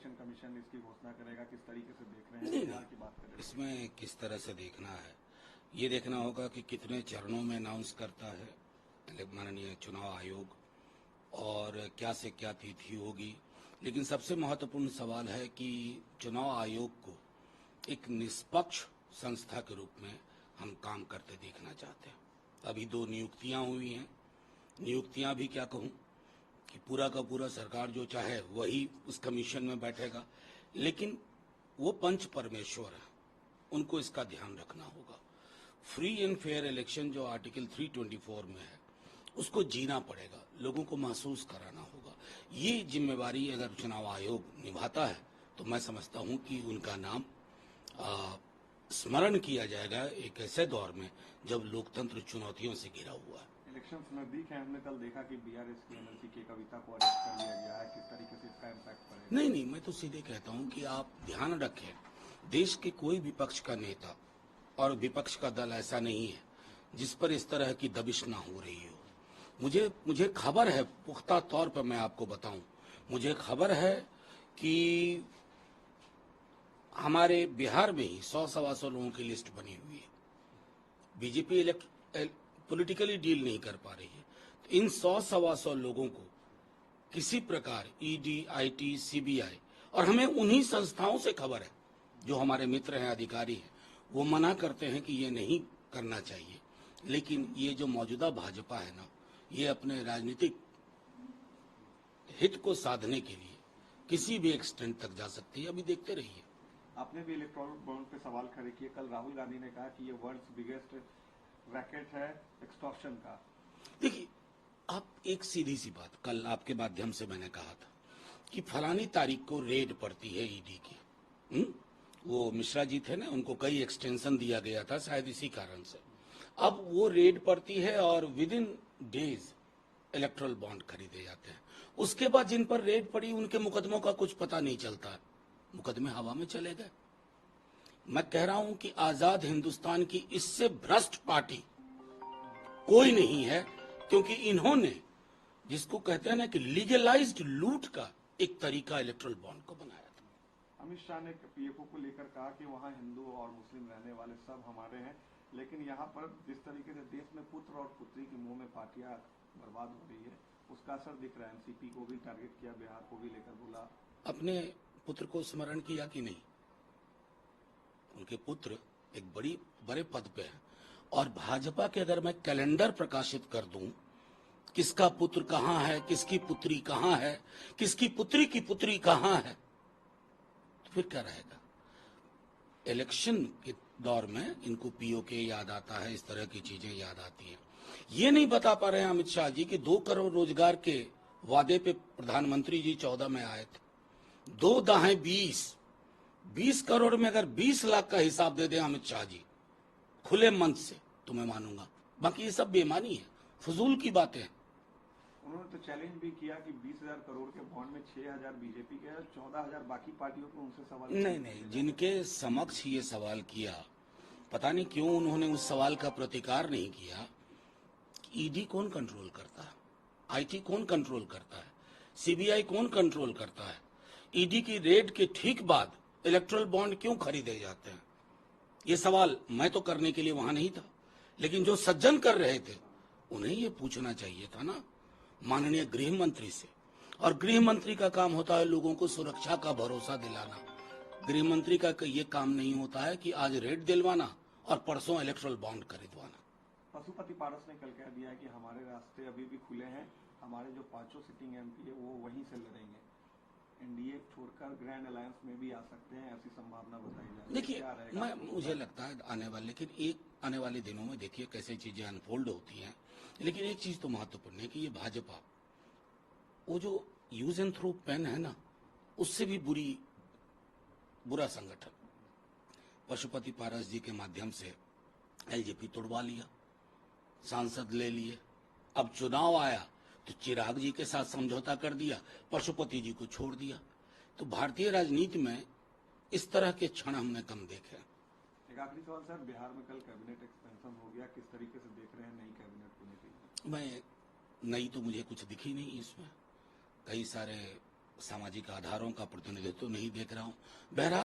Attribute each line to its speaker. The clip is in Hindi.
Speaker 1: इलेक्शन कमीशन इसकी घोषणा करेगा, किस तरीके से देख रहे हैं बिहार की बात करें?
Speaker 2: इसमें किस तरह से देखना है, ये देखना होगा कि कितने चरणों में अनाउंस करता है माननीय चुनाव आयोग और क्या से क्या तिथि होगी। लेकिन सबसे महत्वपूर्ण सवाल है कि चुनाव आयोग को एक निष्पक्ष संस्था के रूप में हम काम करते देखना चाहते हैं। अभी 2 नियुक्तियां हुई हैं। नियुक्तियां भी क्या कहूं कि पूरा का पूरा सरकार जो चाहे वही उस कमीशन में बैठेगा, लेकिन वो पंच परमेश्वर है, उनको इसका ध्यान रखना होगा। फ्री एंड फेयर इलेक्शन जो आर्टिकल 324 में है उसको जीना पड़ेगा, लोगों को महसूस कराना होगा। ये जिम्मेवारी अगर चुनाव आयोग निभाता है तो मैं समझता हूं कि उनका नाम स्मरण किया जाएगा एक ऐसे दौर में जब लोकतंत्र चुनौतियों से घिरा हुआ है।
Speaker 1: इलेक्शन नजदीक है, हमने कल देखा कि बीआरएस की एमएलसी के कविता को अरेस्ट कर लिया गया है, किस तरीके से इसका इम्पैक्ट पड़ेगा?
Speaker 2: नहीं, मैं तो सीधे कहता हूं कि आप ध्यान रखें, देश के कोई विपक्ष का नेता और विपक्ष का दल ऐसा नहीं है जिस पर इस तरह की दबिश ना हो रही हो। मुझे खबर है, पुख्ता तौर पर मैं आपको बताऊं, मुझे खबर है कि हमारे बिहार में ही 100-125 लोगों की लिस्ट बनी हुई है। बीजेपी पॉलिटिकली डील नहीं कर पा रही है, तो इन 100-125 लोगों को किसी प्रकार ईडी, आईटी, सीबीआई, और हमें उन्हीं संस्थाओं से खबर है जो हमारे मित्र हैं, अधिकारी हैं, वो मना करते हैं कि ये नहीं करना चाहिए। लेकिन ये जो मौजूदा भाजपा है ना, ये अपने राजनीतिक हित को साधने के लिए किसी भी एक्सटेंट तक जा सकती है। अभी देखते रहिए।
Speaker 1: आपने भी इलेक्टोरल बॉन्ड पे सवाल खड़े किए। कल राहुल गांधी ने कहा कि ये वर्ल्ड्स बिगेस्ट रैकेट है एक्सटॉर्शन का।
Speaker 2: देखिए, आप एक सीधी सी बात, कल आपके माध्यम से मैंने कहा था कि फलानी तारीख को रेड पड़ती है ईडी की। वो मिश्रा जी थे ना, उनको कई एक्सटेंशन दिया गया था शायद इसी कारण से। अब वो रेड पड़ती है और with in days erectile bond खरीदे जाते हैं। उसके बाद जिन पर रेड पड़ी उनके मुकदमों का कुछ पता नहीं चलता, मुकदमे हवा में चले गए। मैं कह रहा हूं कि आजाद हिंदुस्तान की इससे भ्रष्ट पार्टी कोई नहीं है, क्योंकि इन्होंने जिसको कहते हैं ना कि लीगलाइज्ड लूट का एक तरीका इलेक्ट्रल बॉन्ड को बनाया था।
Speaker 1: अमित शाह ने पीएफओ को लेकर कहा कि वहां हिंदू और मुस्लिम रहने वाले सब हमारे हैं, लेकिन यहाँ पर जिस तरीके से देश में पुत्र और पुत्री के मुंह में पार्टियां बर्बाद हो रही है, उसका असर दिख रहा है। एनसीपी को भी टारगेट किया, बिहार को भी लेकर बोला।
Speaker 2: अपने पुत्र को स्मरण किया कि नहीं? उनके पुत्र एक बड़े पद पे हैं, और भाजपा के अगर मैं कैलेंडर प्रकाशित कर दूं, किसका पुत्र कहां है, किसकी पुत्री कहां है, किसकी पुत्री की पुत्री कहां है, तो फिर क्या रहेगा? इलेक्शन के दौर में इनको पीओके याद आता है, इस तरह की चीजें याद आती हैं। ये नहीं बता पा रहे हैं अमित शाह जी कि 2 करोड़ रोजगार के वादे पे प्रधानमंत्री जी 14 में आए थे। 2 दाहें 20 करोड़ में अगर 20 लाख का हिसाब दे दे अमित शाह जी खुले मन से, तो मैं मानूंगा। बाकी ये सब बेईमानी है, फजूल की बातें हैं।
Speaker 1: उन्होंने तो चैलेंज भी किया कि 20,000 करोड़ के बॉन्ड में 6,000 बीजेपी के और 14,000 बाकी पार्टियों को उनसे सवाल।
Speaker 2: नहीं, जिनके समक्ष ये सवाल किया, पता नहीं क्यों उन्होंने उस सवाल का प्रतिकार नहीं किया। ईडी कौन कंट्रोल करता है? आईटी कौन कंट्रोल करता है? सीबीआई कौन कंट्रोल करता है? ईडी की रेड के ठीक बाद इलेक्ट्रल बॉन्ड क्यों खरीदे जाते हैं? ये सवाल मैं तो करने के लिए वहां नहीं था, लेकिन जो सज्जन कर रहे थे उन्हें ये पूछना चाहिए था ना, माननीय गृह मंत्री से। और गृह मंत्री का काम होता है लोगों को सुरक्षा का भरोसा दिलाना। गृह मंत्री का ये काम नहीं होता है कि आज रेड दिलवाना और परसों इलेक्ट्रल बॉन्ड खरीदवाना।
Speaker 1: पशुपति पारस ने कल कह दिया है कि हमारे रास्ते अभी भी खुले हैं, हमारे जो 5 सिटिंग एमपी है वो वहीं से लड़ेंगे, एनडीए छोड़कर ग्रैंड अलायंस में भी आ सकते हैं, ऐसी संभावना बताई जा रही है।
Speaker 2: देखिए, मुझे लगता है आने वाले दिनों में देखिए कैसे चीजें अनफोल्ड होती हैं। लेकिन एक चीज तो महत्वपूर्ण है कि ये भाजपा, वो जो यूज एंड थ्रो पेन है ना, उससे भी बुरा संगठन। पशुपति पारस जी के माध्यम से एलजेपी तोड़वा लिया, सांसद ले लिए, अब चुनाव आया तो चिराग जी के साथ समझौता कर दिया, पशुपति जी को छोड़ दिया। तो भारतीय राजनीति में इस तरह के क्षण हमने कम देखे।
Speaker 1: एक आखिरी सवाल सर, बिहार में कल कैबिनेट एक्सपेंशन हो गया, किस तरीके से देख रहे हैं नई कैबिनेट को लेकर?
Speaker 2: मैं नई तो मुझे कुछ दिखी नहीं इसमें, कई सारे सामाजिक आधारों का प्रतिनिधित्व नहीं देख रहा हूं। बहरहाल